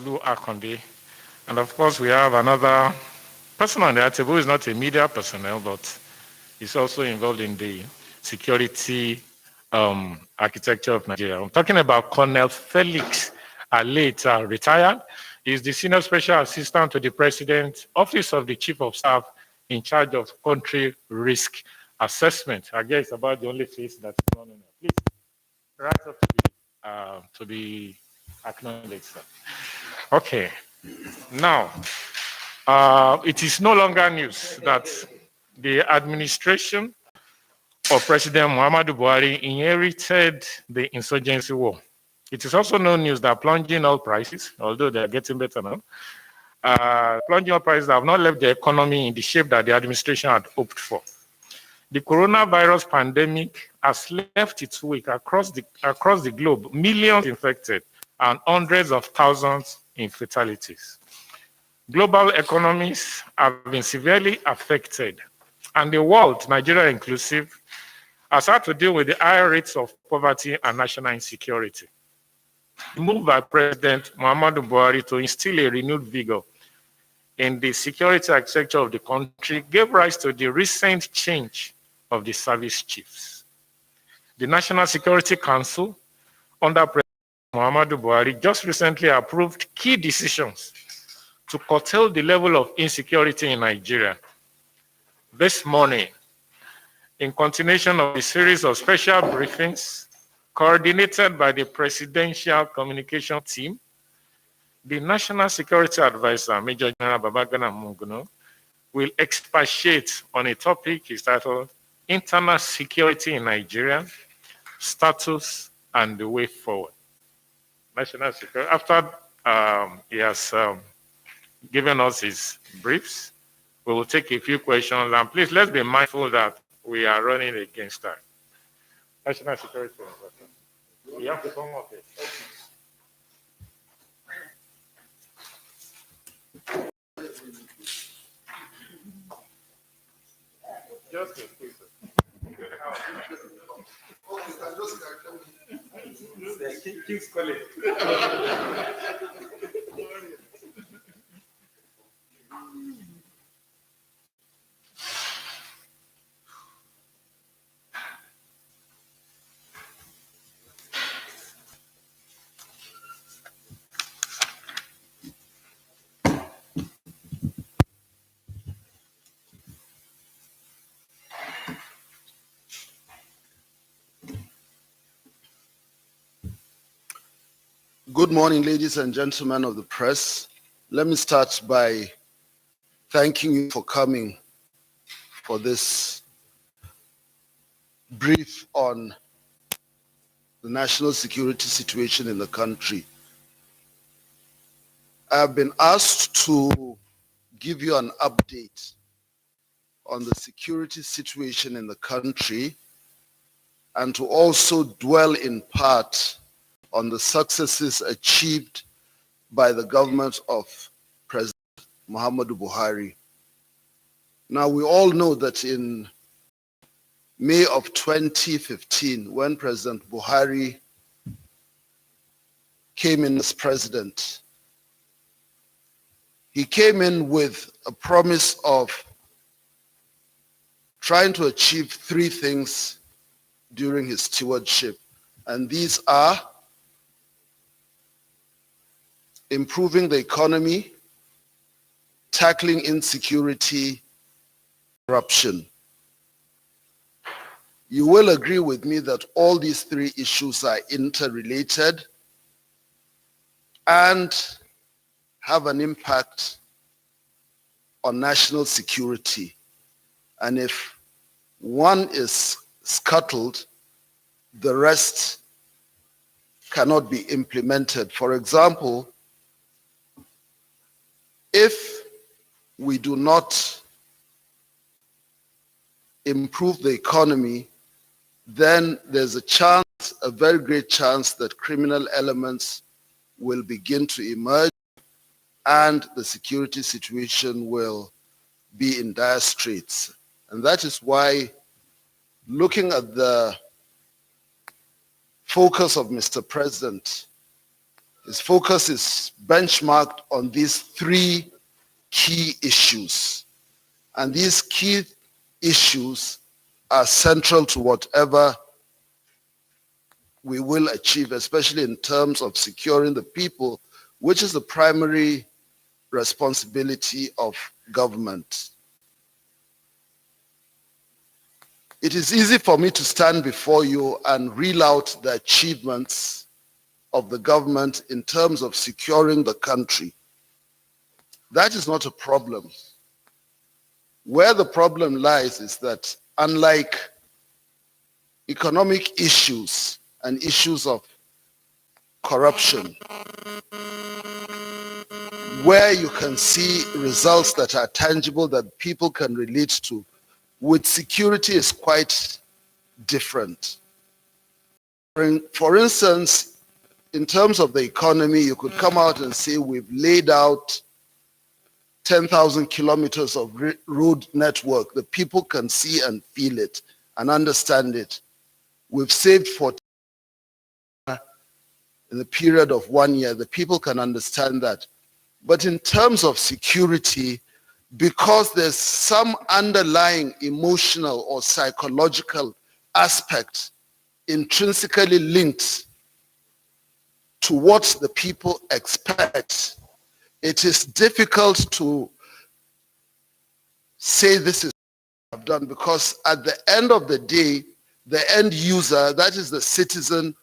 Olu Akonde. And of course, we have another person on the table who is not a media personnel, but is also involved in the security architecture of Nigeria. I'm talking about Colonel Felix Aleta, retired. He's the Senior Special Assistant to the President, Office of the Chief of Staff, in charge of country risk assessment. I guess it's about the only face that's not on there. Please, right up to be acknowledged, sir. Okay. Now, it is no longer news that the administration of President Muhammadu Buhari inherited the insurgency war. It is also no news that plunging oil prices, although they are getting better now, plunging oil prices have not left the economy in the shape that the administration had hoped for. The coronavirus pandemic has left its wake across the globe, millions infected and hundreds of thousands in fatalities. Global economies have been severely affected, and the world, Nigeria inclusive, has had to deal with the high rates of poverty and national insecurity. The move by President Muhammadu Buhari to instill a renewed vigor in the security architecture of the country gave rise to the recent change of the service chiefs. The National Security Council, under President Muhammadu Buhari, just recently approved key decisions to curtail the level of insecurity in Nigeria. This morning, in continuation of a series of special briefings coordinated by the Presidential Communication Team, the National Security Advisor, Major General Babagana Monguno, will expatiate on a topic is titled Internal Security in Nigeria, Status and the Way Forward. National Security. After he has given us his briefs, we will take a few questions, and please let's be mindful that we are running against time. National Security. You have to come up here. Just a quick. Keep calling. Good morning, ladies and gentlemen of the press. Let me start by thanking you for coming for this brief on the national security situation in the country. I have been asked to give you an update on the security situation in the country and to also dwell in part on the successes achieved by the government of President Muhammadu Buhari. Now, we all know that in May of 2015, when President Buhari came in as president, he came in with a promise of trying to achieve three things during his stewardship. And these are improving the economy, tackling insecurity, corruption. You will agree with me that all these three issues are interrelated and have an impact on national security. And if one is scuttled, the rest cannot be implemented. For example, if we do not improve the economy, then there's a chance, a very great chance, that criminal elements will begin to emerge and the security situation will be in dire straits. And that is why, looking at the focus of Mr. President, His focus is benchmarked on these three key issues. And these key issues are central to whatever we will achieve, especially in terms of securing the people, which is the primary responsibility of government. It is easy for me to stand before you and reel out the achievements of the government in terms of securing the country. That is not a problem. Where the problem lies is that unlike economic issues and issues of corruption, where you can see results that are tangible that people can relate to, with security is quite different. For instance, in terms of the economy, you could come out and say we've laid out 10,000 kilometers of road network. The people can see and feel it and understand it. We've saved for in the period of 1 year. The people can understand that. But in terms of security, because there's some underlying emotional or psychological aspect intrinsically linked to what the people expect, it is difficult to say this is what I've done, because at the end of the day, the end user, that is the citizen,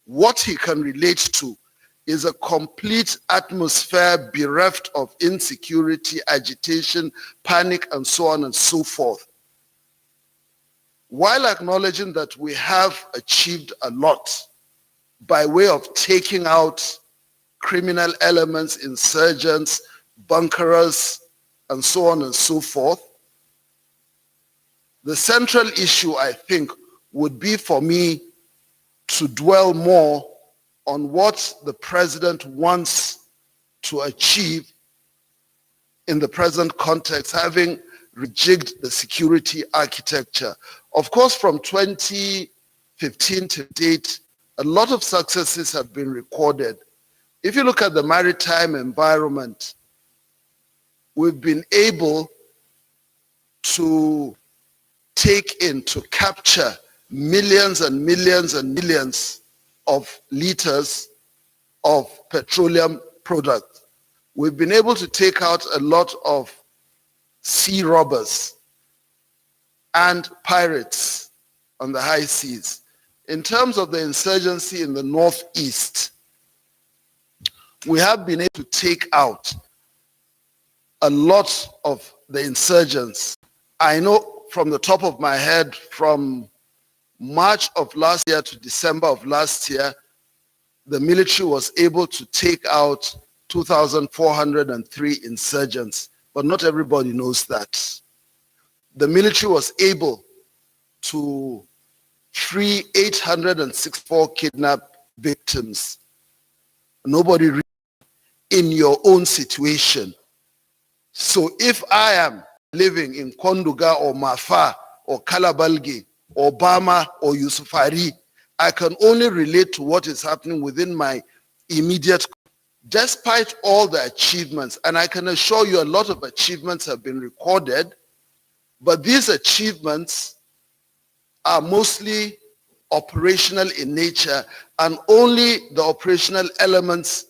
what he can relate to is a complete atmosphere bereft of insecurity, agitation, panic, and so on and so forth. While acknowledging that we have achieved a lot by way of taking out criminal elements, insurgents, bunkerers, and so on and so forth, the central issue, I think, would be for me to dwell more on what the president wants to achieve in the present context, having rejigged the security architecture. Of course, from 2015 to date, a lot of successes have been recorded. If you look at the maritime environment, we've been able to take in, to capture millions and millions and millions of liters of petroleum products. We've been able to take out a lot of sea robbers and pirates on the high seas. In terms of the insurgency in the northeast, we have been able to take out a lot of the insurgents. I know from the top of my head, from March of last year to December of last year, the military was able to take out 2,403 insurgents, but not everybody knows that. The military was able to free 864 kidnapped victims. Nobody in your own situation. So if I am living in Konduga or Mafa or Kalabalgi or Bama or Yusufari, I can only relate to what is happening within my immediate. Despite all the achievements, and I can assure you a lot of achievements have been recorded, but these achievements are mostly operational in nature, and only the operational elements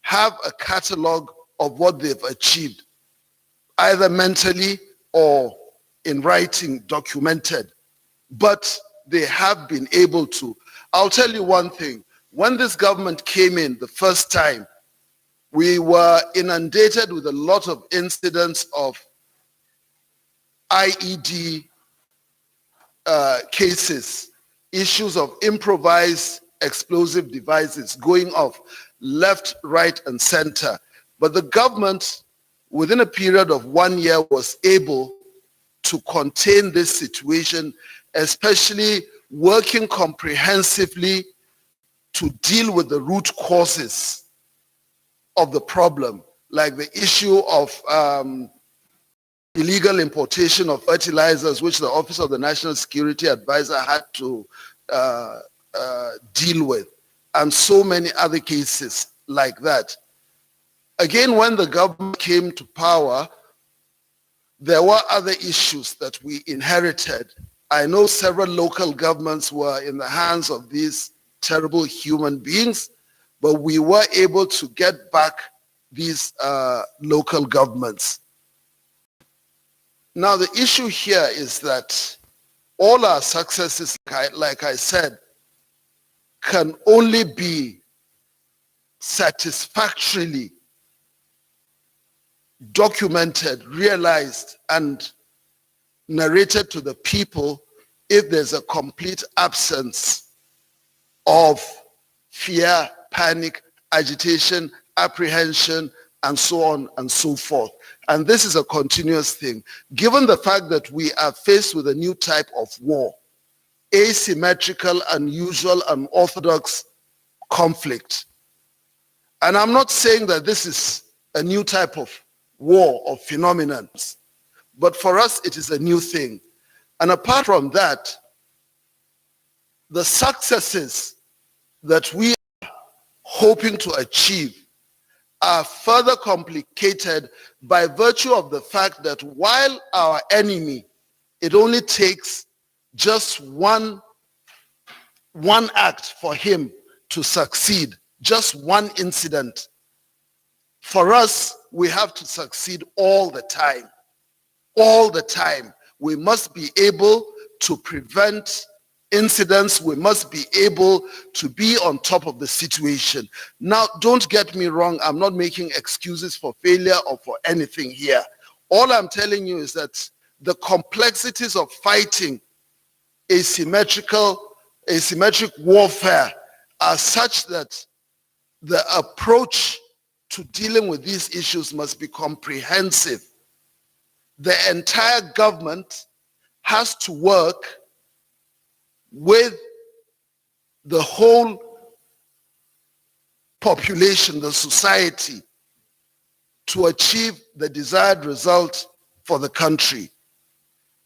have a catalog of what they've achieved, either mentally or in writing, documented. But they have been able to. I'll tell you one thing. When this government came in the first time, we were inundated with a lot of incidents of IED cases, issues of improvised explosive devices going off left, right, and center. But the government, within a period of 1 year, was able to contain this situation, especially working comprehensively to deal with the root causes of the problem, like the issue of illegal importation of fertilizers, which the Office of the National Security Advisor had to deal with. and so many other cases like that. Again, when the government came to power, there were other issues that we inherited. I know several local governments were in the hands of these terrible human beings, but we were able to get back these local governments. Now, the issue here is that all our successes, like I said, can only be satisfactorily documented, realized, and narrated to the people if there's a complete absence of fear, panic, agitation, apprehension, and so on and so forth. And this is a continuous thing. Given the fact that we are faced with a new type of war, asymmetrical, unusual, unorthodox conflict. And I'm not saying that this is a new type of war or phenomenon, but for us it is a new thing. And apart from that, the successes that we are hoping to achieve are further complicated by virtue of the fact that while our enemy, it only takes just one act for him to succeed, just one incident. For us, we have to succeed all the time. All the time. We must be able to prevent incidents. We must be able to be on top of the situation. Now, don't get me wrong. I'm not making excuses for failure or for anything here. All I'm telling you is that the complexities of fighting asymmetric warfare are such that the approach to dealing with these issues must be comprehensive. The entire government has to work with the whole population, the society, to achieve the desired result for the country.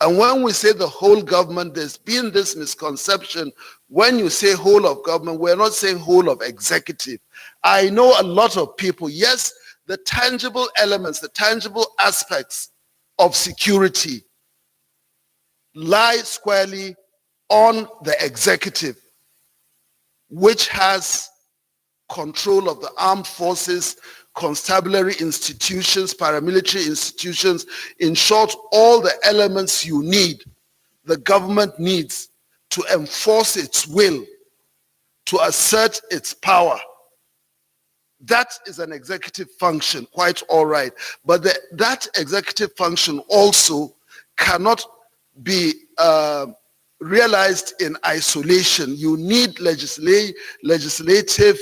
And when we say the whole government, there's been this misconception. When you say whole of government, we're not saying whole of executive. I know a lot of people, yes, the tangible elements, the tangible aspects of security lie squarely on the executive, which has control of the armed forces, constabulary institutions, paramilitary institutions, in short, all the elements you need, the government needs to enforce its will, to assert its power. That is an executive function, quite all right. But that executive function also cannot be realized in isolation. You need legislative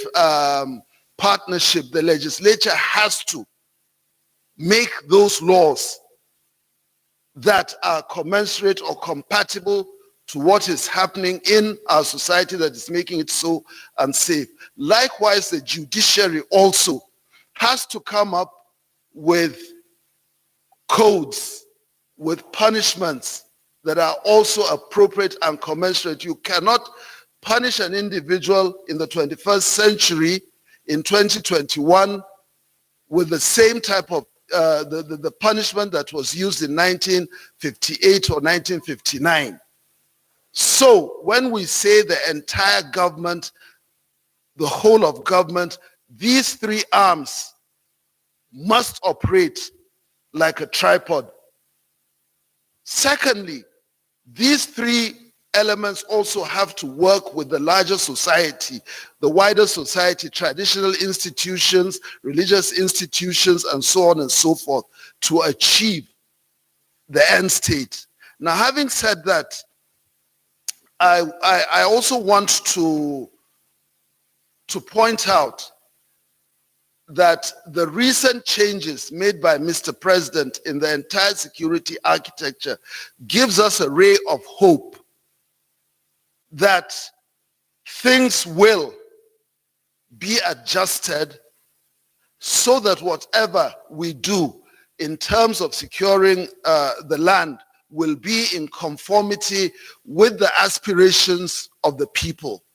partnership. The legislature has to make those laws that are commensurate or compatible to what is happening in our society that is making it so unsafe. Likewise, the judiciary also has to come up with codes, with punishments that are also appropriate and commensurate. You cannot punish an individual in the 21st century in 2021 with the same type of the punishment that was used in 1958 or 1959. So when we say the entire government, the whole of government, these three arms must operate like a tripod. Secondly, these three elements also have to work with the larger society, the wider society, traditional institutions, religious institutions, and so on and so forth, to achieve the end state. Now, having said that, I also want to point out that the recent changes made by Mr. President in the entire security architecture gives us a ray of hope that things will be adjusted so that whatever we do in terms of securing the land will be in conformity with the aspirations of the people.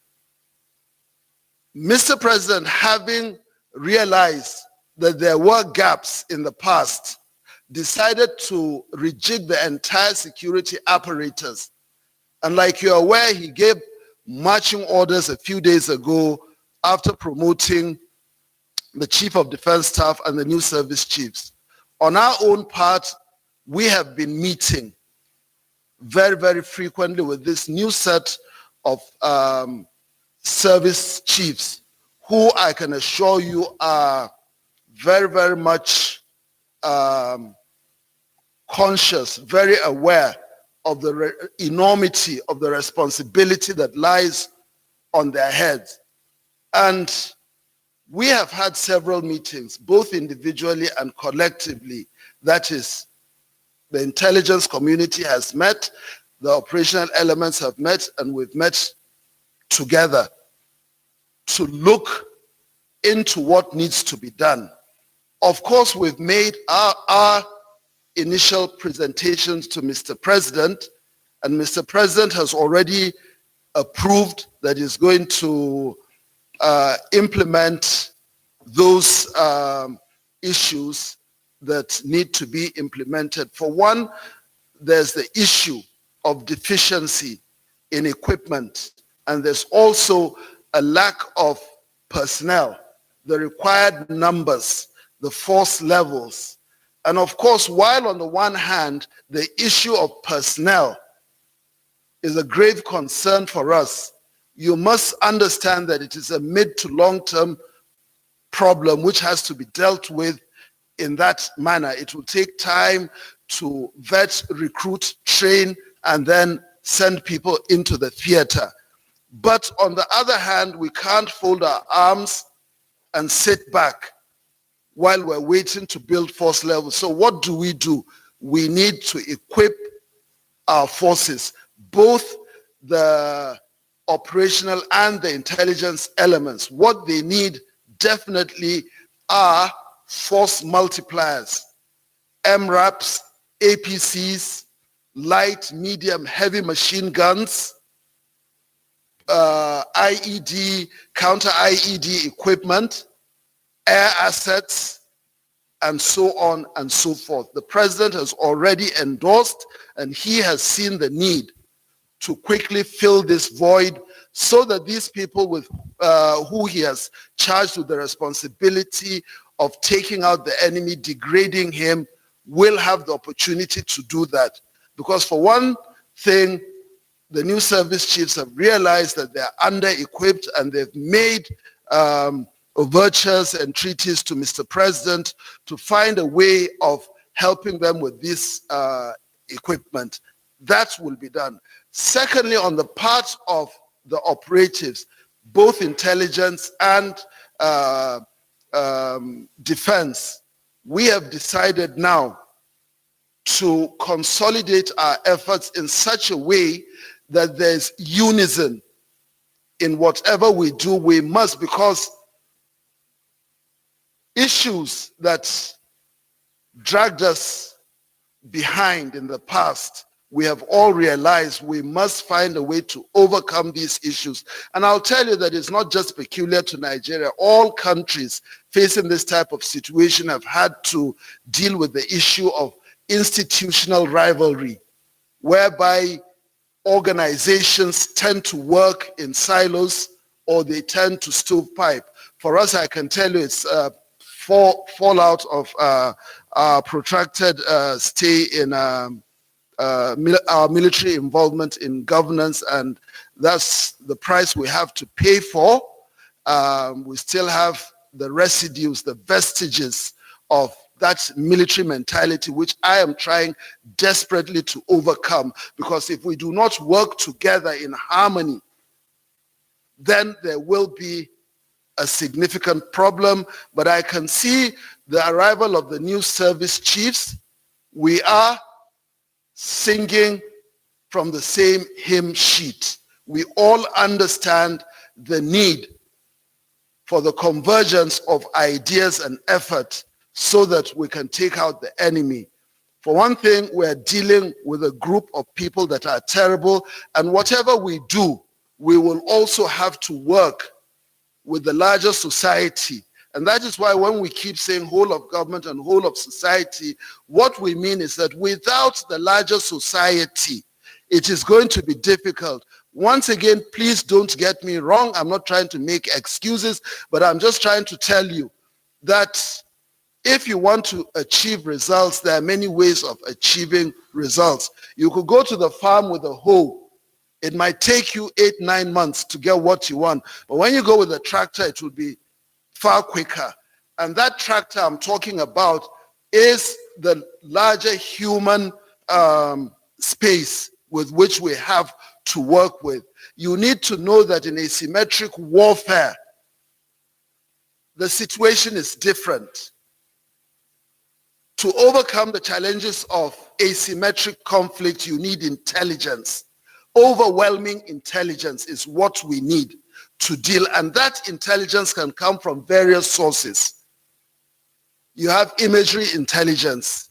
Mr. President, having realized that there were gaps in the past, decided to rejig the entire security apparatus. And like you're aware, he gave marching orders a few days ago after promoting the Chief of Defense Staff and the new service chiefs. On our own part, we have been meeting very, very frequently with this new set of service chiefs who I can assure you are very, very much conscious, very aware of the enormity of the responsibility that lies on their heads. And we have had several meetings, both individually and collectively. That is, the intelligence community has met, the operational elements have met, and we've met together to look into what needs to be done. Of course, we've made our initial presentations to Mr. President, and Mr. President has already approved that he's going to implement those issues that need to be implemented. For one, there's the issue of deficiency in equipment, and there's also a lack of personnel, the required numbers, the force levels. And of course, while on the one hand, the issue of personnel is a grave concern for us, you must understand that it is a mid to long-term problem which has to be dealt with in that manner. It will take time to vet, recruit, train, and then send people into the theater. But on the other hand, we can't fold our arms and sit back while we're waiting to build force levels. So what do? We need to equip our forces, both the operational and the intelligence elements. What they need definitely are force multipliers, MRAPs, APCs, light, medium, heavy machine guns, IED, counter-IED equipment, air assets, and so on and so forth. The president has already endorsed, and he has seen the need to quickly fill this void so that these people with who he has charged with the responsibility of taking out the enemy, degrading him, will have the opportunity to do that. Because for one thing, the new service chiefs have realized that they're under-equipped, and they've made overtures and treaties to Mr. President to find a way of helping them with this equipment. That will be done. Secondly, on the part of the operatives, both intelligence and defense, we have decided now to consolidate our efforts in such a way that there's unison in whatever we do. We must, because issues that dragged us behind in the past, we have all realized we must find a way to overcome these issues. And I'll tell you that it's not just peculiar to Nigeria. All countries facing this type of situation have had to deal with the issue of institutional rivalry, whereby organizations tend to work in silos or they tend to stovepipe. For us, I can tell you it's fallout of our protracted stay in our military involvement in governance, and that's the price we have to pay for. We still have the residues, the vestiges of that military mentality, which I am trying desperately to overcome, because if we do not work together in harmony, then there will be a significant problem. But I can see the arrival of the new service chiefs. We are singing from the same hymn sheet. We all understand the need for the convergence of ideas and effort so that we can take out the enemy. For one thing, we're dealing with a group of people that are terrible, and whatever we do, we will also have to work with the larger society. And that is why when we keep saying whole of government and whole of society, what we mean is that without the larger society, it is going to be difficult. Once again, please don't get me wrong. I'm not trying to make excuses, but I'm just trying to tell you that if you want to achieve results, there are many ways of achieving results. You could go to the farm with a hoe. It might take you 8-9 months to get what you want. But when you go with a tractor, it will be far quicker. And that tractor I'm talking about is the larger human space with which we have to work with. You need to know that in asymmetric warfare, the situation is different. To overcome the challenges of asymmetric conflict, you need intelligence. Overwhelming intelligence is what we need to deal, and that intelligence can come from various sources. You have imagery intelligence.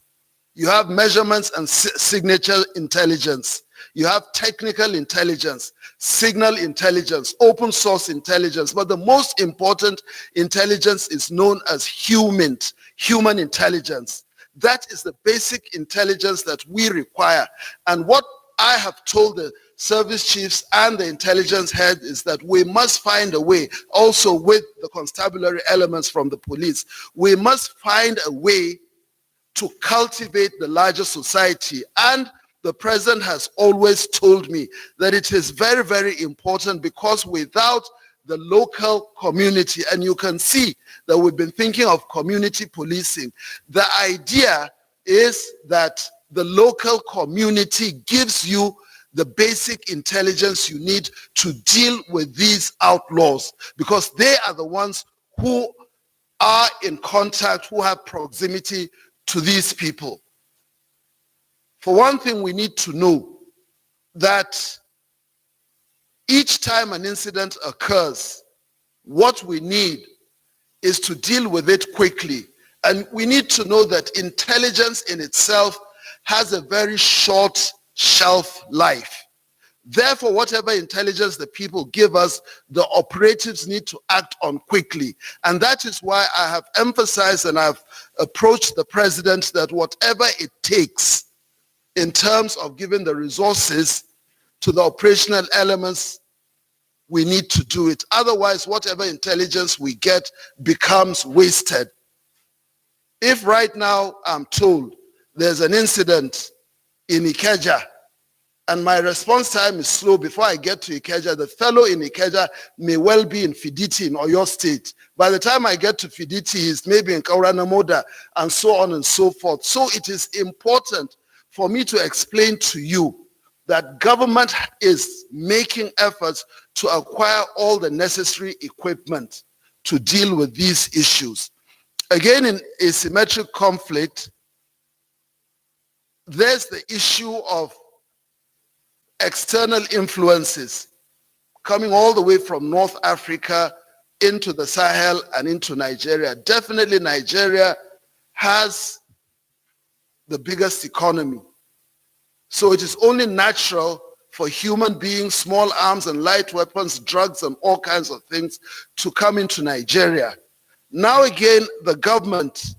You have measurements and signature intelligence. You have technical intelligence, signal intelligence, open source intelligence. But the most important intelligence is known as human intelligence. That is the basic intelligence that we require. And what I have told the service chiefs and the intelligence head is that we must find a way, also with the constabulary elements from the police, we must find a way to cultivate the larger society. And the president has always told me that it is very, very important, because without the local community, and you can see that we've been thinking of community policing, the idea is that the local community gives you the basic intelligence you need to deal with these outlaws, because they are the ones who are in contact, who have proximity to these people. For one thing, we need to know that each time an incident occurs, what we need is to deal with it quickly. And we need to know that intelligence in itself has a very short shelf life. Therefore, whatever intelligence the people give us, the operatives need to act on quickly. And that is why I have emphasized and I've approached the president that whatever it takes in terms of giving the resources to the operational elements, we need to do it. Otherwise, whatever intelligence we get becomes wasted. If right now I'm told there's an incident in Ikeja, and my response time is slow before I get to Ikeja, the fellow in Ikeja may well be in Fiditi in Oyo State. By the time I get to Fiditi, he's maybe in Kauranamoda, and so on and so forth. So it is important for me to explain to you that government is making efforts to acquire all the necessary equipment to deal with these issues. Again, in asymmetric conflict, there's the issue of external influences coming all the way from North Africa into the Sahel and into Nigeria. Definitely Nigeria has the biggest economy. So it is only natural for human beings, small arms and light weapons, drugs and all kinds of things to come into Nigeria. Now again, the government,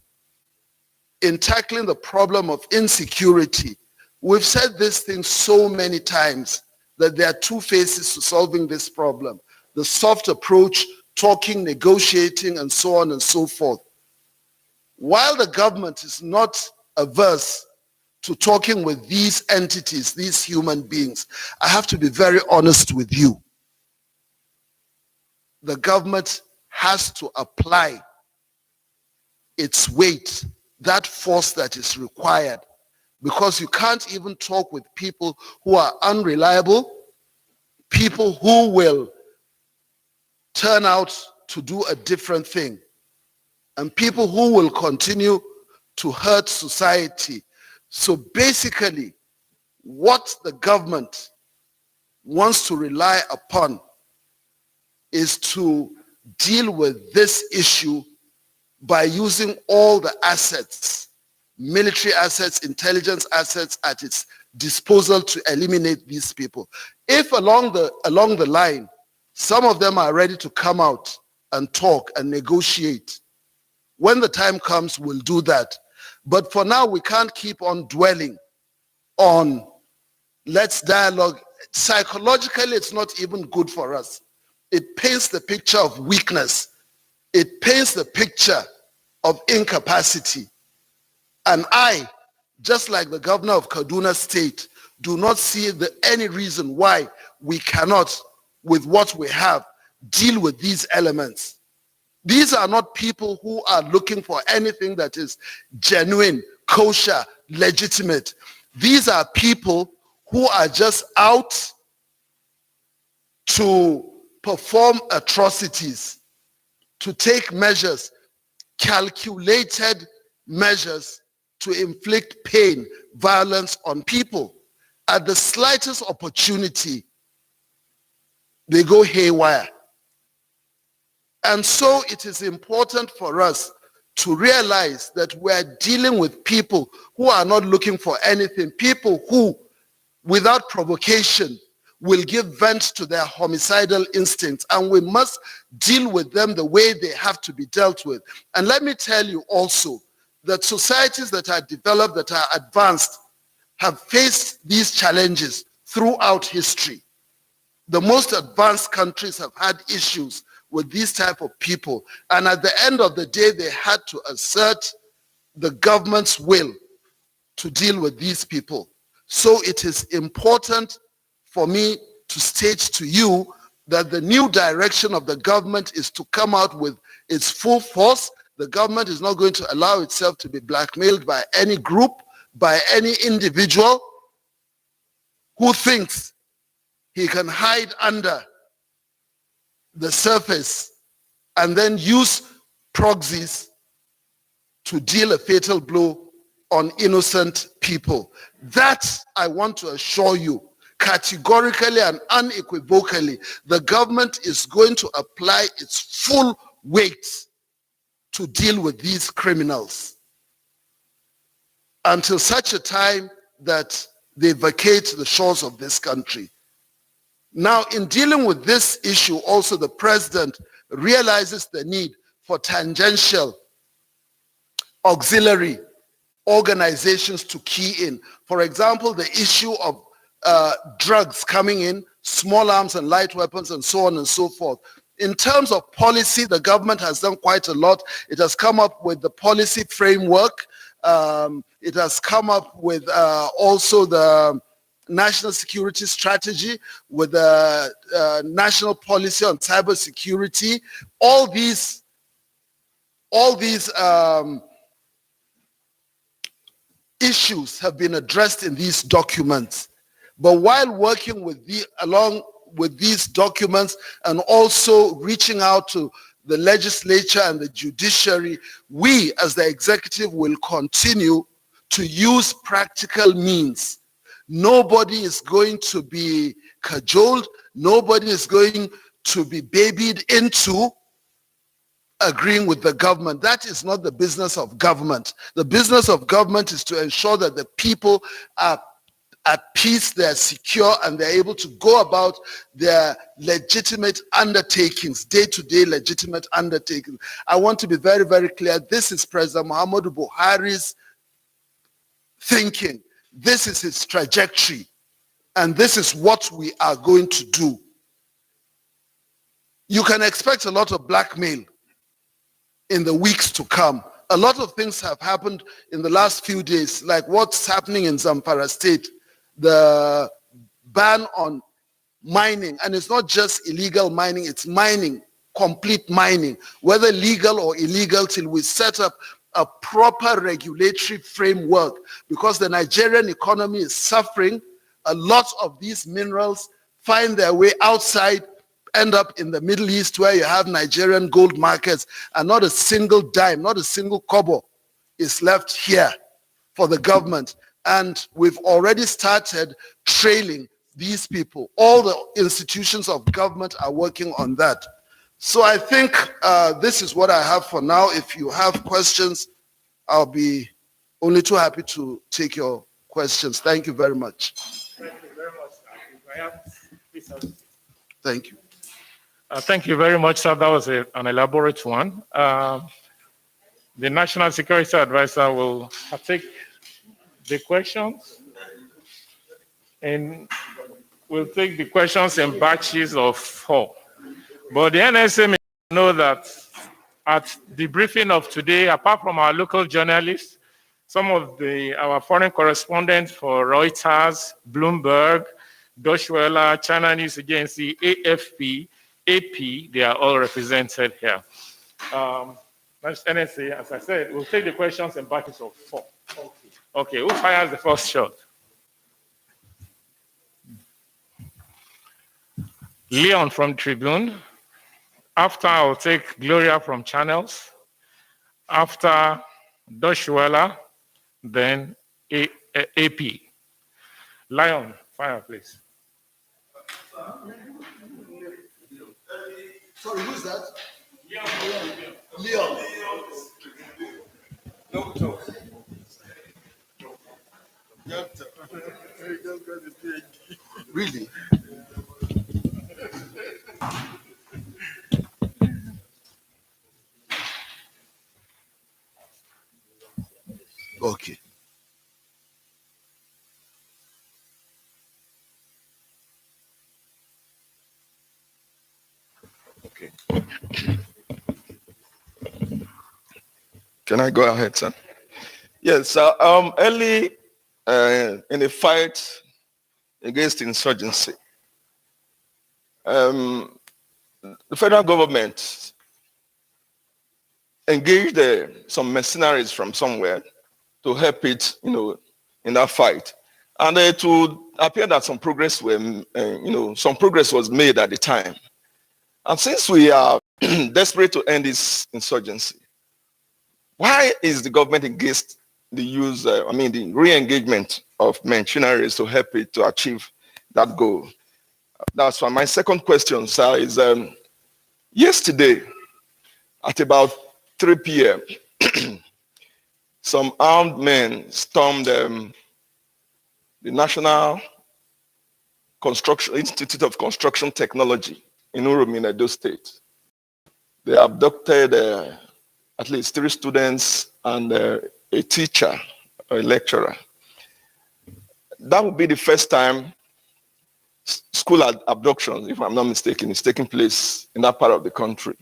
in tackling the problem of insecurity, we've said this thing so many times that there are two phases to solving this problem. The soft approach, talking, negotiating, and so on and so forth. While the government is not averse to talking with these entities, these human beings, I have to be very honest with you. The government has to apply its weight, that force that is required, because you can't even talk with people who are unreliable, people who will turn out to do a different thing, and people who will continue to hurt society. So basically, what the government wants to rely upon is to deal with this issue by using all the assets, military assets, intelligence assets at its disposal to eliminate these people. If along the line, some of them are ready to come out and talk and negotiate. When the time comes, we'll do that. But for now, we can't keep on dwelling on let's dialogue. Psychologically, it's not even good for us. It paints the picture of weakness. It paints the picture of incapacity. And I, just like the governor of Kaduna State, do not see any reason why we cannot, with what we have, deal with these elements. These are not people who are looking for anything that is genuine, kosher, legitimate. These are people who are just out to perform atrocities, to take measures, calculated measures to inflict pain, violence on people. At the slightest opportunity, they go haywire. And so it is important for us to realize that we're dealing with people who are not looking for anything, people who, without provocation, will give vent to their homicidal instincts, and we must deal with them the way they have to be dealt with. And let me tell you also that societies that are developed, that are advanced, have faced these challenges throughout history. The most advanced countries have had issues with these type of people, and at the end of the day, they had to assert the government's will to deal with these people. So it is important for me to state to you that the new direction of the government is to come out with its full force. The government is not going to allow itself to be blackmailed by any group, by any individual who thinks he can hide under the surface and then use proxies to deal a fatal blow on innocent people. That, I want to assure you, categorically and unequivocally, the government is going to apply its full weight to deal with these criminals until such a time that they vacate the shores of this country. Now, in dealing with this issue, also the president realizes the need for tangential auxiliary organizations to key in. For example, the issue of drugs coming in, small arms and light weapons, and so on and so forth. In terms of policy, the government has done quite a lot. It has come up with the policy framework. It has come up with also the national security strategy, with the national policy on cybersecurity. All these issues have been addressed in these documents. But while working along with these documents and also reaching out to the legislature and the judiciary, we as the executive will continue to use practical means. Nobody is going to be cajoled. Nobody is going to be babied into agreeing with the government. That is not the business of government. The business of government is to ensure that the people are at peace, they're secure, and they're able to go about their legitimate undertakings, day-to-day legitimate undertakings. I want to be very, very clear. This is President Muhammadu Buhari's thinking. This is his trajectory. And this is what we are going to do. You can expect a lot of blackmail in the weeks to come. A lot of things have happened in the last few days, like what's happening in Zamfara State, the ban on mining. And it's not just illegal mining, it's mining, complete mining, whether legal or illegal, till we set up a proper regulatory framework, because the Nigerian economy is suffering. A lot of these minerals find their way outside, end up in the Middle East, where you have Nigerian gold markets, and not a single dime, not a single kobo is left here for the government. And we've already started trailing these people. All the institutions of government are working on that. So I think this is what I have for now. If you have questions, I'll be only too happy to take your questions. Thank you very much. Thank you very much. Thank you. Thank you very much, sir. That was an elaborate one. The National Security Advisor will take the questions, and we'll take the questions in batches of 4. But the NSA may know that at the briefing of today, apart from our local journalists, some of our foreign correspondents for Reuters, Bloomberg, Deutsche Welle, China News Agency, AFP, AP, they are all represented here. That's NSA, as I said, we'll take the questions in batches of 4. Okay, who fires the first shot? Leon from Tribune. After, I'll take Gloria from Channels. After, Deutsche Welle, then AP. Lion, fire, please. Sorry, who's that? Leon. Doctor. Really? Okay. Okay. Can I go ahead, sir? Yes. Early in the fight against insurgency, the federal government engaged some mercenaries from somewhere to help it, in that fight. And it would appear that some progress was made at the time. And since we are desperate to end this insurgency, why is the government against the re-engagement of mercenaries to help it to achieve that goal? That's why my second question, sir, is yesterday at about 3 p.m., some armed men stormed the National Institute of Construction Technology in Uromi, in Edo State. They abducted at least 3 students and a teacher, or a lecturer. That would be the first time school abduction, if I'm not mistaken, is taking place in that part of the country.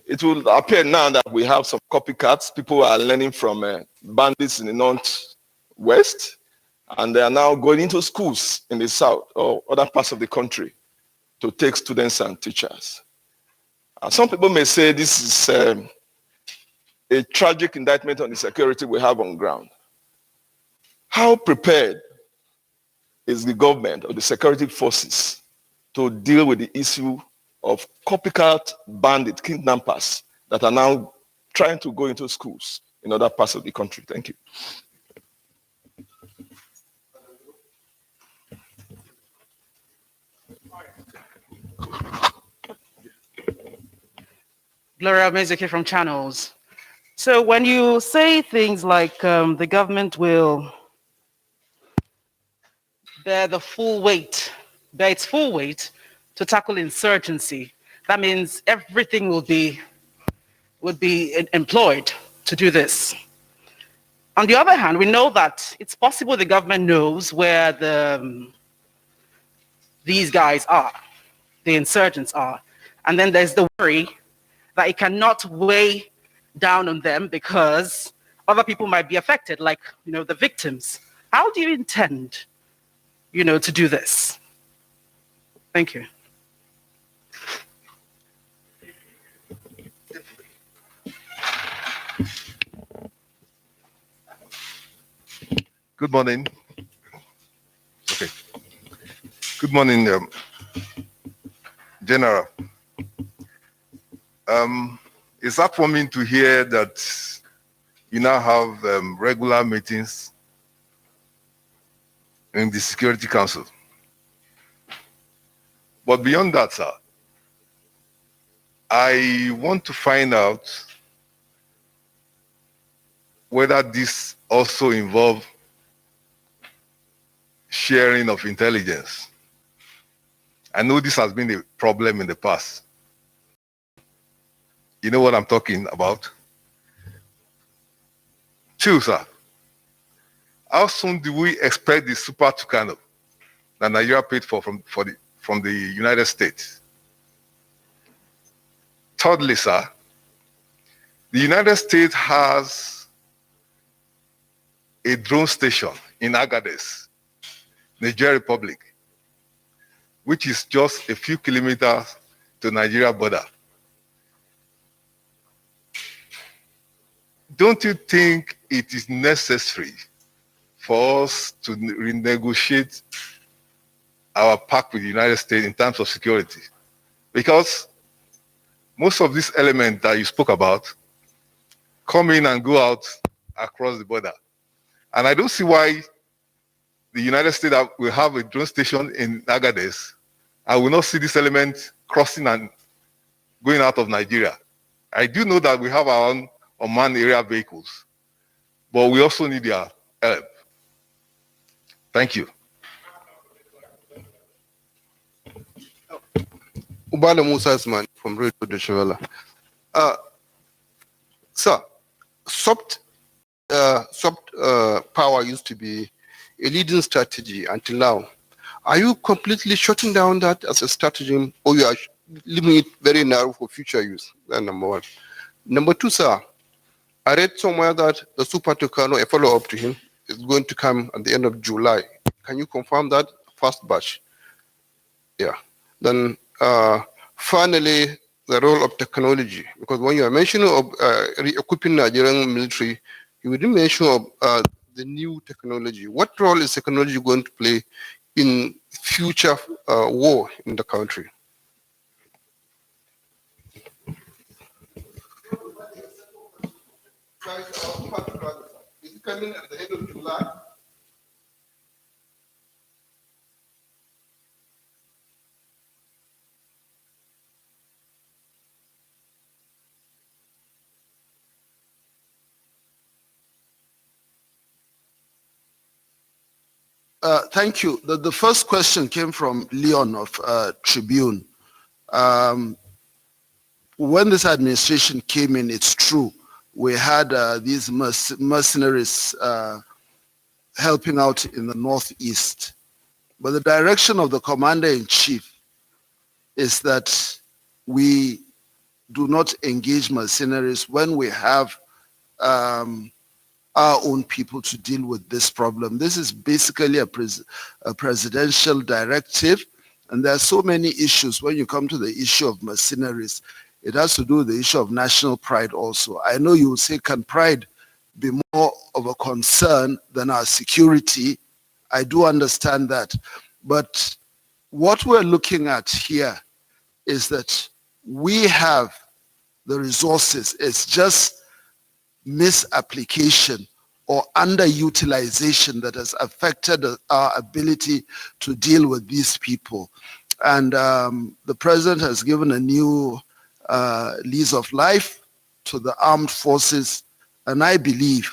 It will appear now that we have some copycats. People are learning from bandits in the northwest, and they are now going into schools in the south or other parts of the country to take students and teachers. Some people may say this is a tragic indictment on the security we have on ground. How prepared is the government or the security forces to deal with the issue of copycat bandit kidnappers that are now trying to go into schools in other parts of the country? Thank you. Gloria Mezeke from Channels. So when you say things like the government will bear its full weight to tackle insurgency, that means everything would be employed to do this. On the other hand, we know that it's possible the government knows where these guys are, the insurgents are, and then there's the worry that it cannot weigh down on them because other people might be affected, like the victims. How do you intend, to do this? Thank you. Good morning. Okay. Good morning, General. It's heartwarming to hear that you now have regular meetings in the Security Council. But beyond that, sir, I want to find out whether this also involves sharing of intelligence. I know this has been a problem in the past. You know what I'm talking about? Two, sir. How soon do we expect the Super Tucano that Nigeria paid for from the United States? Thirdly, sir, the United States has a drone station in Agadez, Nigeria Republic, which is just a few kilometers to Nigeria border. Don't you think it is necessary for us to renegotiate our pact with the United States in terms of security? Because most of these elements that you spoke about come in and go out across the border. And I don't see why the United States will have a drone station in Agadez. I will not see this element crossing and going out of Nigeria. I do know that we have our own unmanned area vehicles, but we also need their help. Thank you. Ubala Musa Asman from Radio Deshawala. Sir, soft power used to be a leading strategy until now. Are you completely shutting down that as a strategy, or you are leaving it very narrow for future use? That's number one. Number two, sir, I read somewhere that the Super Tucano, a follow-up to him, is going to come at the end of July. Can you confirm that? First batch. Yeah. Then finally, the role of technology, because when you are mentioning of re-equipping Nigerian military, you didn't mention of the new technology. What role is technology going to play in future war in the country? Is it coming at the end of July? Thank you. The first question came from Leon of Tribune. When this administration came in, it's true, we had these mercenaries helping out in the Northeast. But the direction of the commander-in-chief is that we do not engage mercenaries when we have our own people to deal with this problem. This is basically a presidential directive, and there are so many issues when you come to the issue of mercenaries. It has to do with the issue of national pride also. I know you will say, can pride be more of a concern than our security? I do understand that. But what we're looking at here is that we have the resources. It's just misapplication or underutilization that has affected our ability to deal with these people. And the president has given a new lease of life to the armed forces, and I believe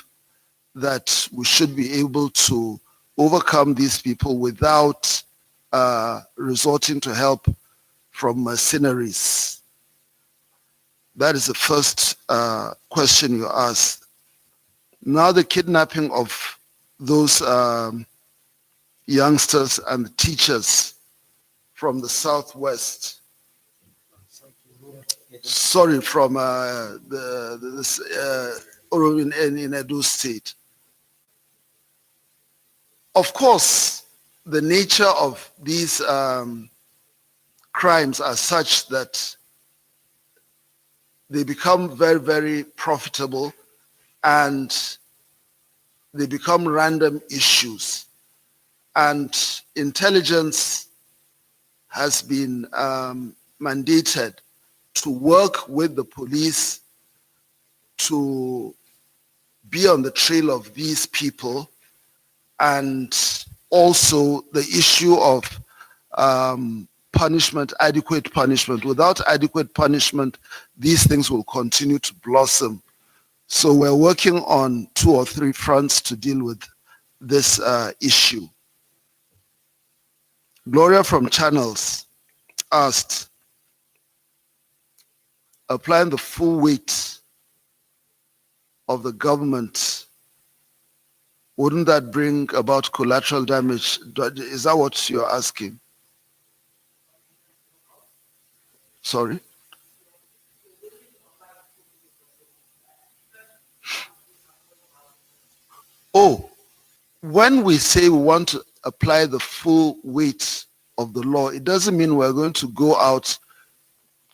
that we should be able to overcome these people without resorting to help from mercenaries. That is the first question you asked. Now the kidnapping of those youngsters and the teachers from the Southwest. Sorry, from in Edo State. Of course, the nature of these crimes are such that they become very, very profitable and they become random issues. And intelligence has been mandated to work with the police to be on the trail of these people, and also the issue of punishment, adequate punishment. Without adequate punishment, these things will continue to blossom. So we're working on 2 or 3 fronts to deal with this issue. Gloria from Channels asked, applying the full weight of the government, wouldn't that bring about collateral damage? Is that what you're asking? Sorry? Oh, when we say we want to apply the full weight of the law, it doesn't mean we're going to go out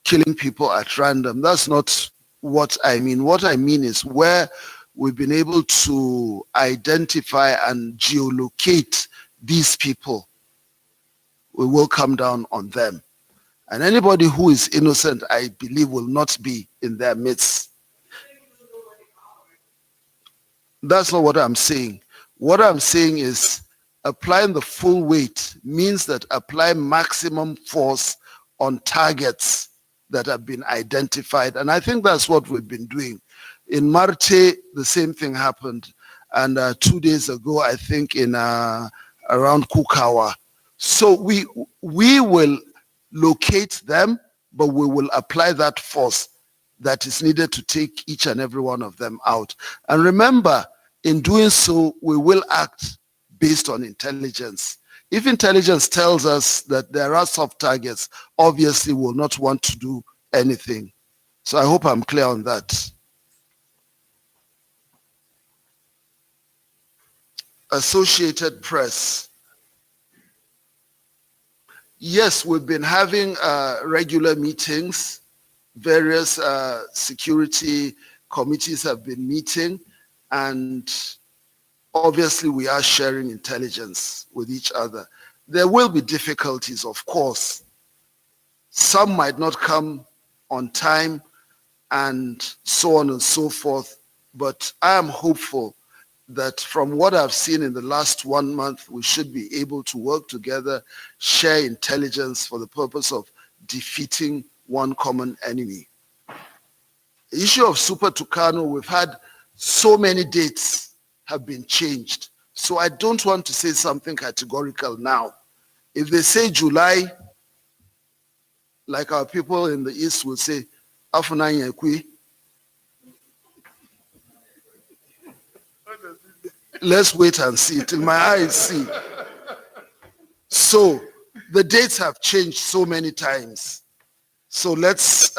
killing people at random. That's not what I mean. What I mean is where we've been able to identify and geolocate these people, we will come down on them. And anybody who is innocent, I believe, will not be in their midst. That's not what I'm saying. What I'm saying is applying the full weight means that apply maximum force on targets that have been identified. And I think that's what we've been doing. In Marte, the same thing happened. And 2 days ago, I think in around Kukawa. So we will locate them, but we will apply that force that is needed to take each and every one of them out. And remember, in doing so, we will act based on intelligence. If intelligence tells us that there are soft targets, obviously we'll not want to do anything. So I hope I'm clear on that. Associated Press. Yes, we've been having regular meetings. Various security committees have been meeting, and obviously we are sharing intelligence with each other. There will be difficulties, of course. Some might not come on time and so on and so forth, but I am hopeful that from what I've seen in the last 1 month, we should be able to work together, share intelligence for the purpose of defeating one common enemy. The issue of Super Tucano, we've had so many dates have been changed. So I don't want to say something categorical now. If they say July, like our people in the East will say, Afunanya Ekwi. Let's wait and see till my eyes see. So the dates have changed so many times. So let's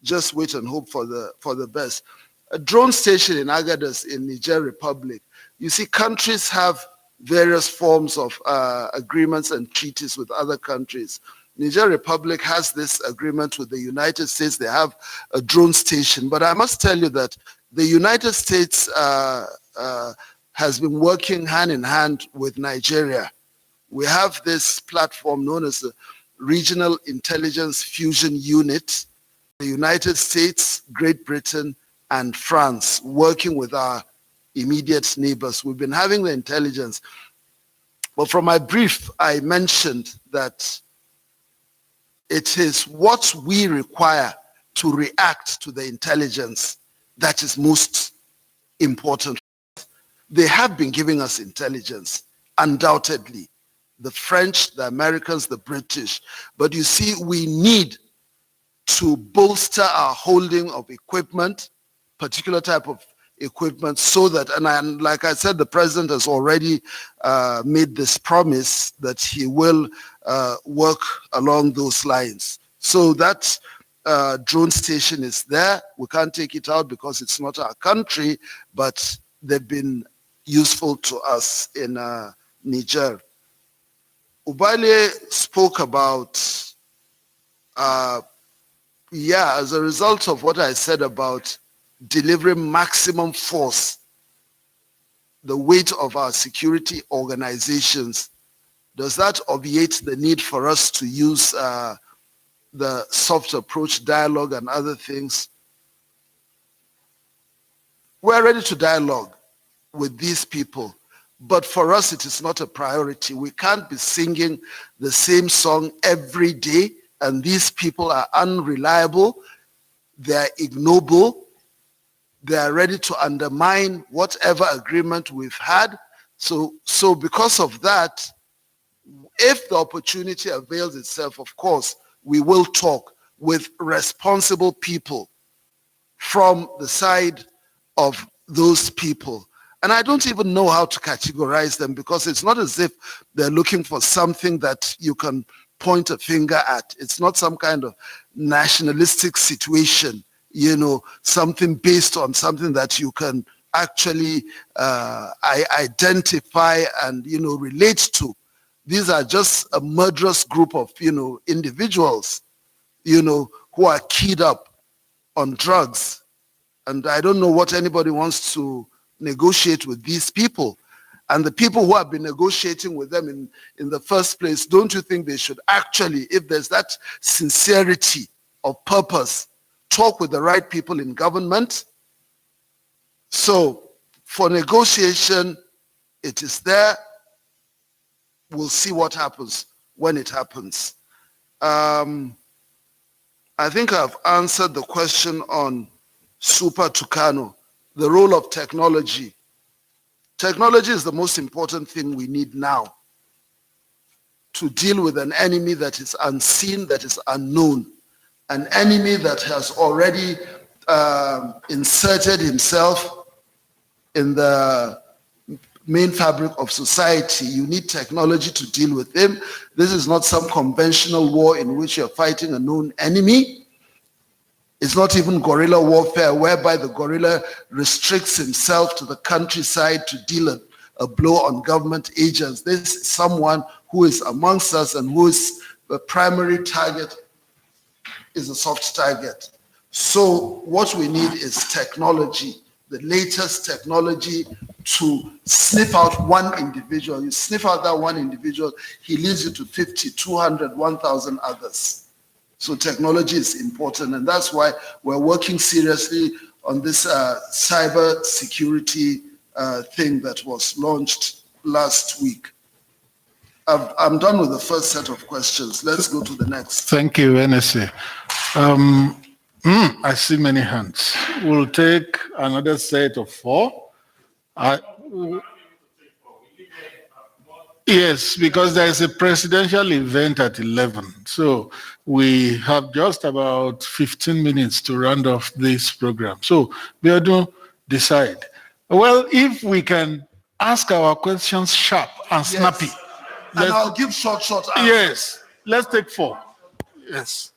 just wait and hope for the best. A drone station in Agadez in Niger Republic. You see, countries have various forms of agreements and treaties with other countries. Niger Republic has this agreement with the United States. They have a drone station. But I must tell you that the United States has been working hand in hand with Nigeria. We have this platform known as the Regional Intelligence Fusion Unit. The United States, Great Britain, and France working with our immediate neighbors. We've been having the intelligence. But from my brief, I mentioned that it is what we require to react to the intelligence that is most important. They have been giving us intelligence, undoubtedly. The French, the Americans, the British. But you see, we need to bolster our holding of equipment, particular type of equipment, so that, and like I said, the president has already made this promise that he will work along those lines. So that drone station is there. We can't take it out because it's not our country, but they've been useful to us in Niger. Ubale spoke about, as a result of what I said about delivering maximum force, the weight of our security organizations, does that obviate the need for us to use the soft approach, dialogue, and other things? We're ready to dialogue with these people, but for us it is not a priority. We can't be singing the same song every day, and these people are unreliable, they're ignoble, they are ready to undermine whatever agreement we've had. So because of that, if the opportunity avails itself, of course, we will talk. with responsible people from the side of those people. And I don't even know how to categorize them, because it's not as if they're looking for something that you can point a finger at. It's not some kind of nationalistic situation, you know, something based on something that you can actually identify and, you know, relate to. These are just a murderous group of, you know, individuals, you know, who are keyed up on drugs. And I don't know what anybody wants to negotiate with these people. And the people who have been negotiating with them in the first place, don't you think they should actually, if there's that sincerity of purpose, talk with the right people in government? So for negotiation, it is there. We'll see what happens when it happens. I think I've answered the question on Super Tucano, the role of technology. Technology is the most important thing we need now to deal with an enemy that is unseen, that is unknown, an enemy that has already inserted himself in the main fabric of society. You need technology to deal with him. This is not some conventional war in which you're fighting a known enemy. It's not even guerrilla warfare, whereby the guerrilla restricts himself to the countryside to deal a blow on government agents. This is someone who is amongst us and who is the primary target, is a soft target. So what we need is technology, the latest technology to sniff out one individual. You sniff out that one individual, he leads you to 50, 200, 1,000 others. So technology is important, and that's why we're working seriously on this cyber security thing that was launched last week. I'm done with the first set of questions. Let's go to the next. Thank you, NSA. I see many hands. We'll take another set of 4. Yes, because there is a presidential event at 11. So we have just about 15 minutes to round off this program. So Beodo, decide. Well, if we can ask our questions sharp and snappy. Yes. And I'll give short answers. Yes, let's take 4. Yes.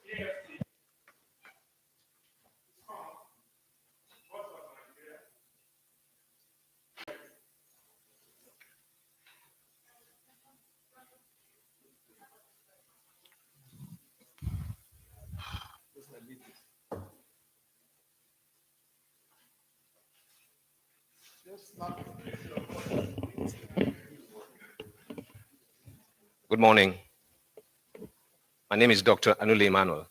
Good morning. My name is Dr. Anule Emmanuel.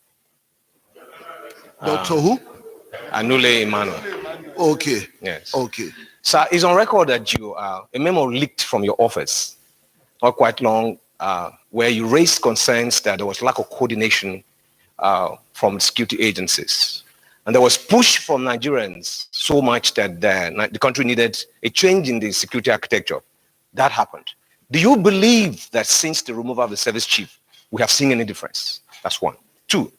Dr. who? Anule Emmanuel. Okay. Yes. Okay. Sir, it's on record that a memo leaked from your office, not quite long, where you raised concerns that there was lack of coordination from security agencies. And there was push from Nigerians so much that the country needed a change in the security architecture. That happened. Do you believe that since the removal of the service chief, we have seen any difference? That's 1. 2,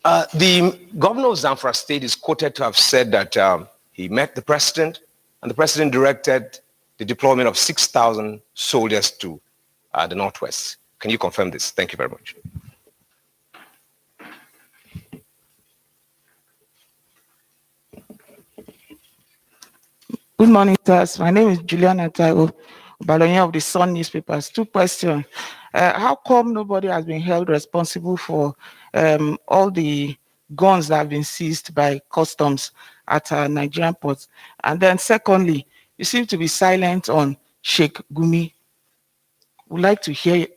the governor of Zamfara State is quoted to have said that he met the president, and the president directed the deployment of 6,000 soldiers to the Northwest. Can you confirm this? Thank you very much. Good morning, sirs. My name is Juliana Taiwo, Balonia of the Sun newspapers. 2 questions. How come nobody has been held responsible for all the guns that have been seized by customs at Nigerian ports? And then secondly, you seem to be silent on Sheikh Gumi. Would like to hear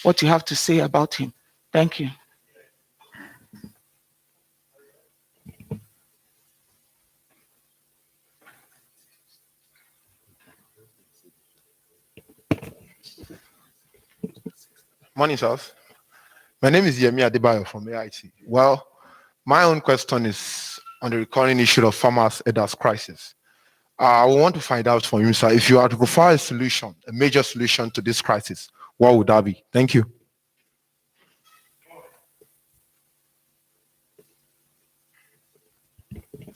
what you have to say about him. Thank you. Morning, sirs. My name is Yemi Adebayo from AIT. Well, my own question is on the recurring issue of farmers' elders crisis. I want to find out from you, sir, if you are to provide a solution, a major solution to this crisis, what would that be? Thank you.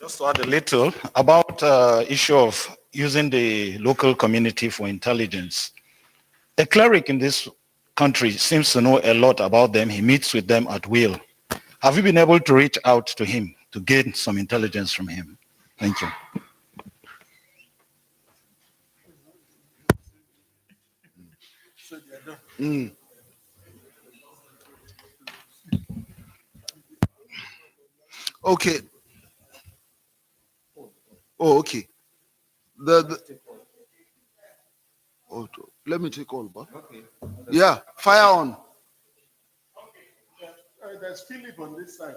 Just to add a little about issue of using the local community for intelligence. A cleric in this country seems to know a lot about them. He meets with them at will. Have you been able to reach out to him to gain some intelligence from him? Thank you. Okay. Oh, okay. Oh, let me take all, but okay. Yeah, fire on. There's Philip on this side.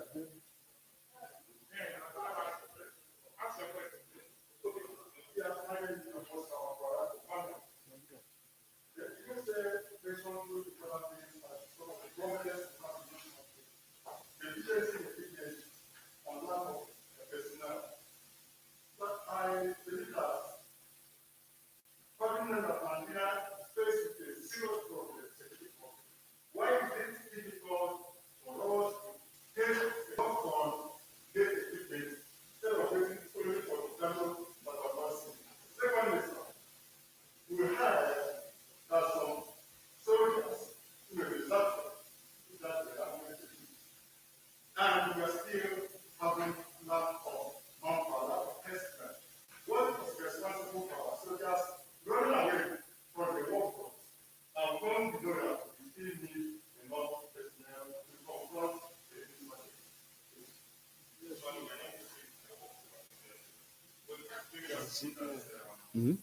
Mm-hmm.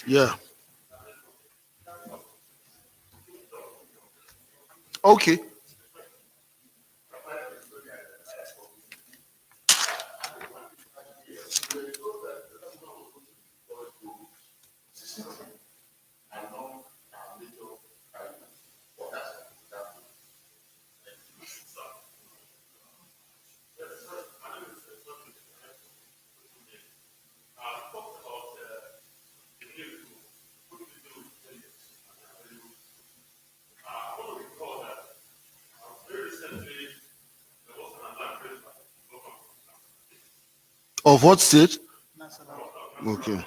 Yeah. Okay. Of what state? Okay.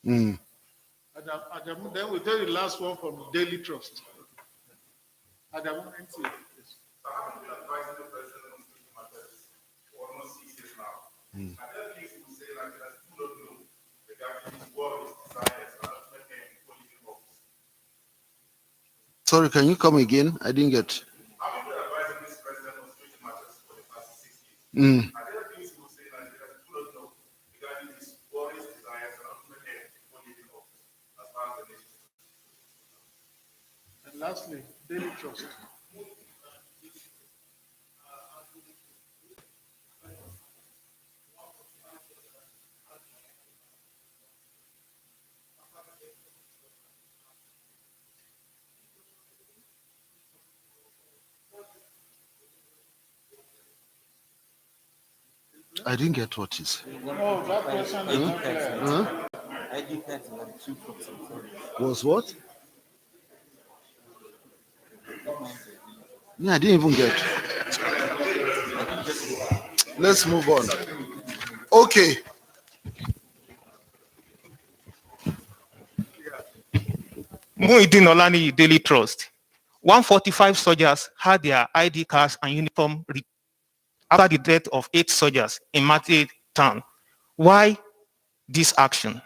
Mm. Adam, then we take the last one from Daily Trust. Adam, NTA. Mm. Sorry, can you come again? I didn't get. Mm. And lastly, Daily Trust. I didn't get what he said. No, that question is not clear. Huh? Was what? Yeah, I didn't even get. Let's move on. Okay. Muhyiddin Olani, Daily Trust. 145 soldiers had their ID cards and uniform after the death of 8 soldiers in Mate town. Why this action?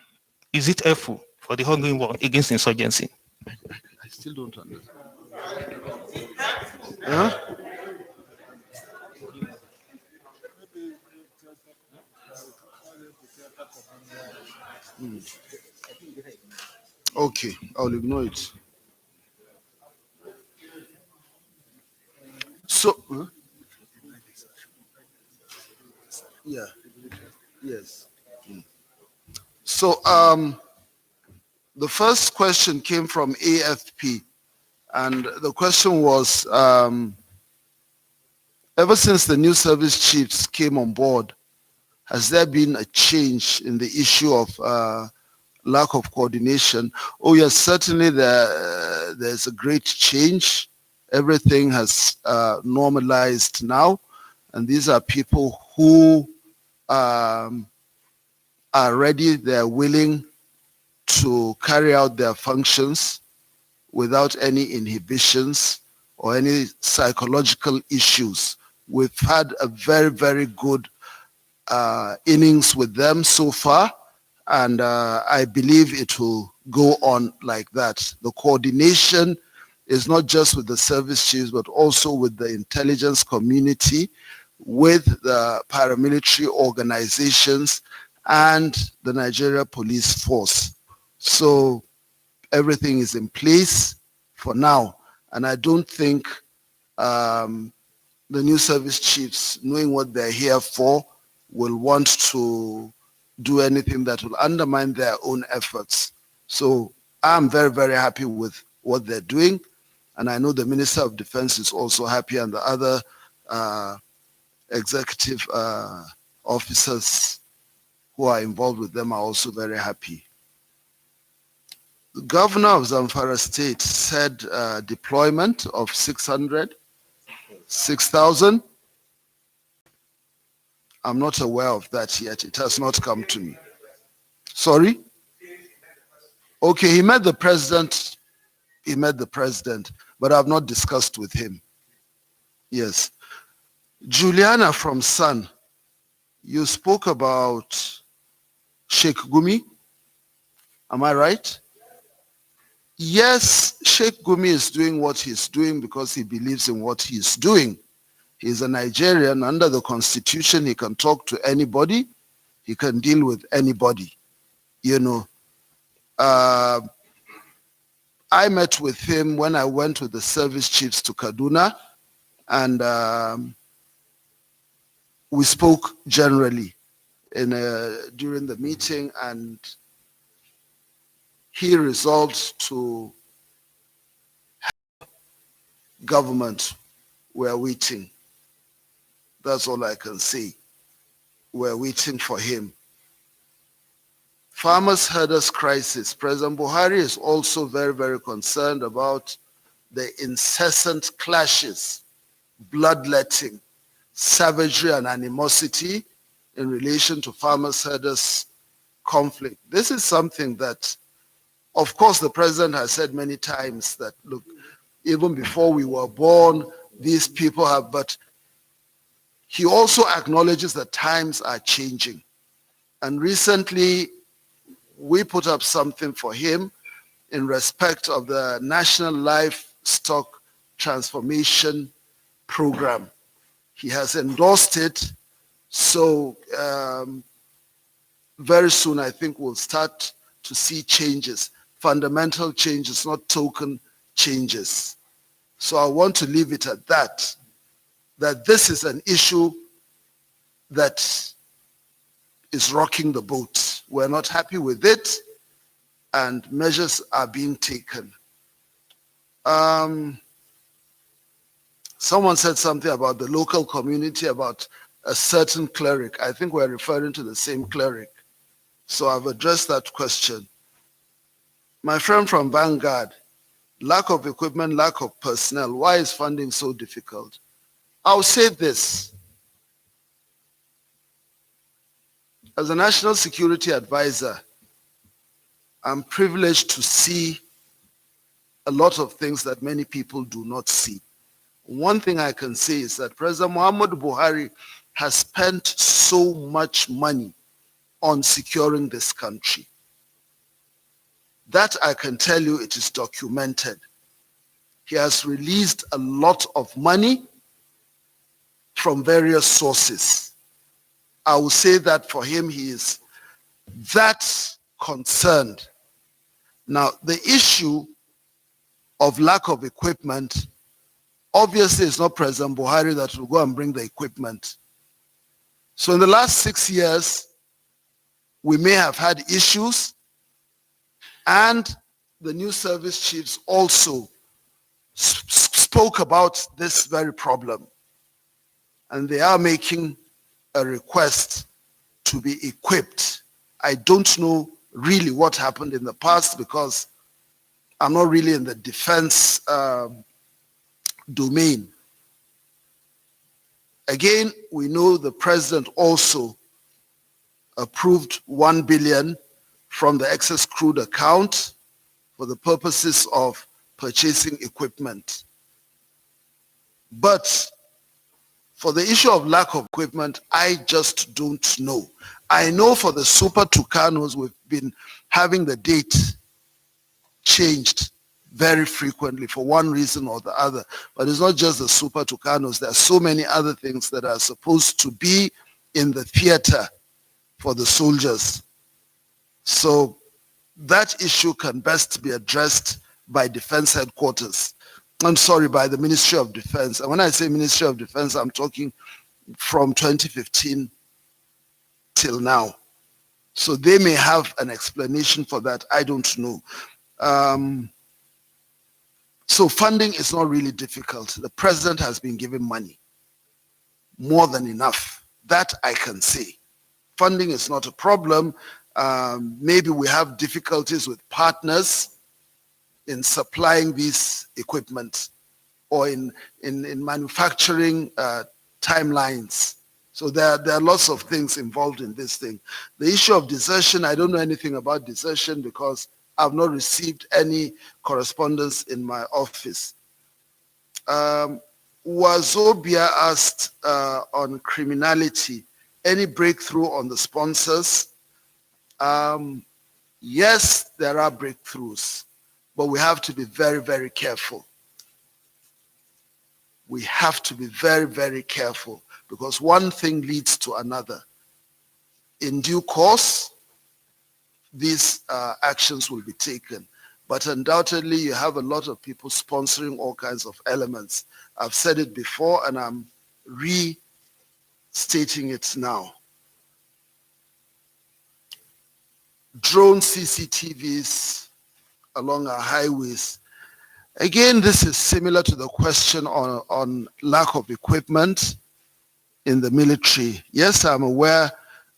Is it helpful for the ongoing war against insurgency? I still don't understand. Huh? Okay, I'll ignore it. So, yeah, yes. So, the first question came from AFP, and the question was, ever since the new service chiefs came on board, has there been a change in the issue of lack of coordination? Oh yes, certainly there's a great change. Everything has normalized now, and these are people who are ready, they're willing to carry out their functions without any inhibitions or any psychological issues. We've had a very, very good innings with them so far, and I believe it will go on like that. The coordination is not just with the service chiefs, but also with the intelligence community, with the paramilitary organizations, and the Nigeria Police Force. So everything is in place for now, and I don't think the new service chiefs, knowing what they're here for, will want to do anything that will undermine their own efforts. So I'm very, very happy with what they're doing, and I know the Minister of Defense is also happy, and the other executive officers who are involved with them are also very happy. The governor of Zamfara State said deployment of 6,000. I'm not aware of that yet. It has not come to me. Sorry? Okay, he met the president. He met the president, but I've not discussed with him. Yes. Juliana from Sun, you spoke about Sheikh Gumi. Am I right? Yes, Sheikh Gumi is doing what he's doing because he believes in what he's doing. He's a Nigerian. Under the constitution, he can talk to anybody. He can deal with anybody. You know, I met with him when I went with the service chiefs to Kaduna, and we spoke generally during the meeting, and he resolved to government. We're waiting. That's all I can say. We're waiting for him. Farmers herders crisis. President Buhari is also very, very concerned about the incessant clashes, bloodletting, savagery, and animosity in relation to farmers herders conflict. This is something that, of course, the president has said many times that, look, even before we were born, these people have, but he also acknowledges that times are changing. And recently, we put up something for him in respect of the National Livestock Transformation Program. He has endorsed it, so very soon I think we'll start to see changes, fundamental changes, not token changes. So I want to leave it at that, that this is an issue that is rocking the boat. We're not happy with it, and measures are being taken. Someone said something about the local community, about a certain cleric. I think we're referring to the same cleric. So I've addressed that question. My friend from Vanguard, lack of equipment, lack of personnel. Why is funding so difficult? I'll say this. As a national security advisor, I'm privileged to see a lot of things that many people do not see. One thing I can say is that President Muhammadu Buhari has spent so much money on securing this country. That I can tell you, it is documented. He has released a lot of money from various sources. I will say that for him, he is that concerned. Now, the issue of lack of equipment, obviously it's not President Buhari that will go and bring the equipment. So in the last 6 years, we may have had issues, and the new service chiefs also spoke about this very problem. And they are making a request to be equipped. I don't know really what happened in the past because I'm not really in the defense domain. Again, we know the president also approved 1 billion from the excess crude account for the purposes of purchasing equipment. But for the issue of lack of equipment, I just don't know. I know for the Super Tucanos, we've been having the date changed very frequently for one reason or the other. But it's not just the Super Tucanos. There are so many other things that are supposed to be in the theater for the soldiers. So that issue can best be addressed by Defense Headquarters. I'm sorry, by the Ministry of Defense. And when I say Ministry of Defense, I'm talking from 2015 till now. So they may have an explanation for that. I don't know. So funding is not really difficult. The president has been given money, more than enough. That I can say. Funding is not a problem. Maybe we have difficulties with partners in supplying these equipment or in manufacturing timelines. So there are lots of things involved in this thing. The issue of desertion, I don't know anything about desertion because I've not received any correspondence in my office. Wazobia asked on criminality, any breakthrough on the sponsors? Yes, there are breakthroughs, but we have to be very, very careful. We have to be very, very careful because one thing leads to another. In due course, these actions will be taken. But undoubtedly, you have a lot of people sponsoring all kinds of elements. I've said it before and I'm restating it now. Drone CCTVs along our highways. Again, this is similar to the question on lack of equipment in the military. Yes, I'm aware,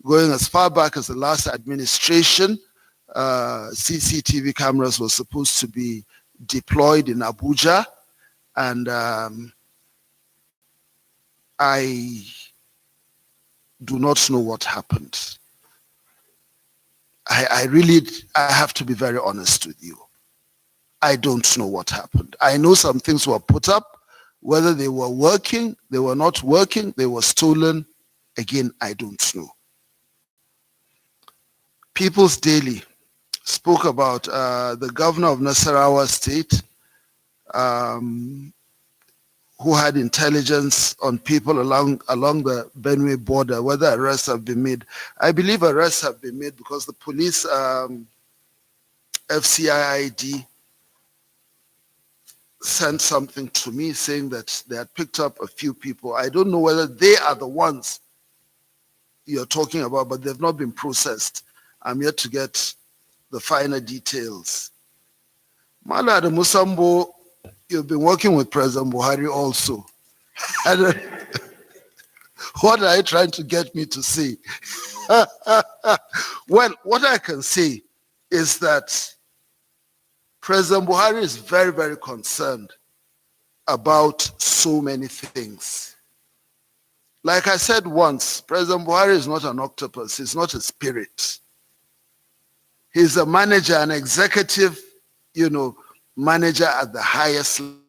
going as far back as the last administration, CCTV cameras were supposed to be deployed in Abuja, and I do not know what happened. I have to be very honest with you. I don't know what happened. I know some things were put up, whether they were working, they were not working, they were stolen. Again, I don't know. People's Daily spoke about the governor of Nasarawa State who had intelligence on people along the Benue border, whether arrests have been made. I believe arrests have been made because the police FCIID sent something to me saying that they had picked up a few people. I don't know whether they are the ones you're talking about, but they've not been processed. I'm yet to get the finer details. Mala de Musambo, you've been working with President Buhari also. What are you trying to get me to say? Well, what I can say is that President Buhari is very, very concerned about so many things. Like I said once, President Buhari is not an octopus. He's not a spirit. He's a manager, an executive, manager at the highest level.